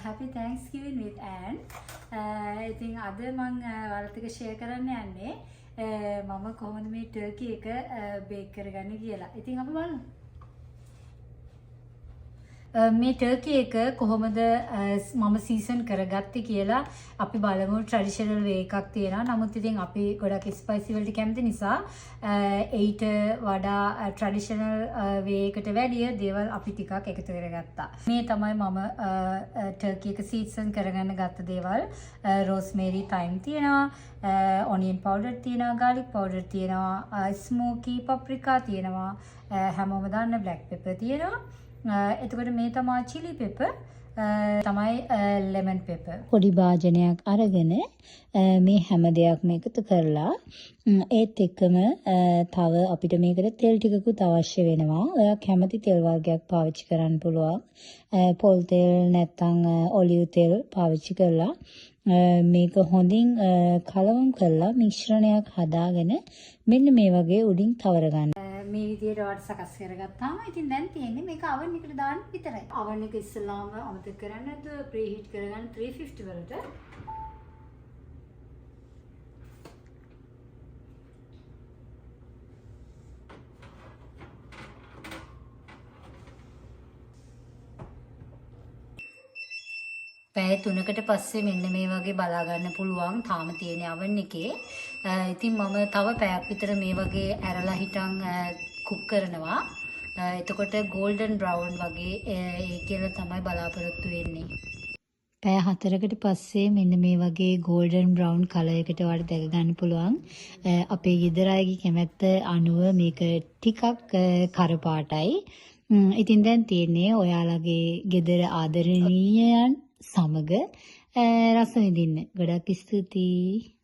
happy Thanksgiving with Anne. ඉතින් අද මම ඔයාලත් එක්ක share කරන්න යන්නේ මම කොහොමද මේ turkey එක bake කරගන්නේ කියලා. ඉතින් අපි බලමු. මේ turkey එක කොහොමද මම season කරගත්තේ කියලා අපි බලමු. traditional way එකක් තියෙනවා. නමුත් ඉතින් අපි ගොඩක් spicy වලට කැමති නිසා ඊට වඩා traditional way එකට වැඩිය දේවල් අපි ටිකක් එකතු කරගත්තා. මේ තමයි මම turkey එක season කරගන්න ගත්ත දේවල්. rosemary, thyme තියෙනවා, onion powder තියෙනවා, garlic powder තියෙනවා, smoky paprika තියෙනවා, හැමෝම දන්න black pepper තියෙනවා. එතකොට මේ තමයි chili pepper, තමයි lemon pepper. පොඩි භාජනයක් අරගෙන මේ හැම දෙයක්ම එකතු කරලා ඒත් එක්කම තව අපිට මේකට තෙල් ටිකකුත් අවශ්‍ය වෙනවා. ඔයා කැමති තෙල් වර්ගයක් පාවිච්චි කරන්න පුළුවන්. පොල් තෙල් නැත්නම් ඔලිව් තෙල් පාවිච්චි කරලා මේක හොඳින් කලවම් කරලා මිශ්‍රණයක් හදාගෙන මෙන්න මේ වගේ උඩින් තවර ගන්න. මේ විදියට වට සකස් කරගත්තාම ඉතින් දැන් තියෙන්නේ මේක oven එකට දාන්න විතරයි. oven එක ඉස්සෙල්ලාම අමතක කරන්නේ නැතුව preheat කරගන්න 350 වලට. පැය 3කට පස්සේ මෙන්න මේ වගේ බලා ගන්න පුළුවන් තාම තියෙන oven එකේ. ඉතින් මම තව පැයක් විතර මේ වගේ ඇරලා හිටන් cook කරනවා. එතකොට golden brown වගේ ඒ කියලා තමයි බලාපොරොත්තු වෙන්නේ. පැය 4කට පස්සේ මෙන්න මේ වගේ golden brown color එකට වඩ දැක ගන්න පුළුවන්. අපේ ගෙදර අයගේ කැමැත්ත අනුව මේක ටිකක් කරපාටයි. ඉතින් දැන් තියෙන්නේ ඔයාලගේ ගෙදර ආදරණීයයන් සමග රස විඳින්න. ගොඩක් ස්තුතියි.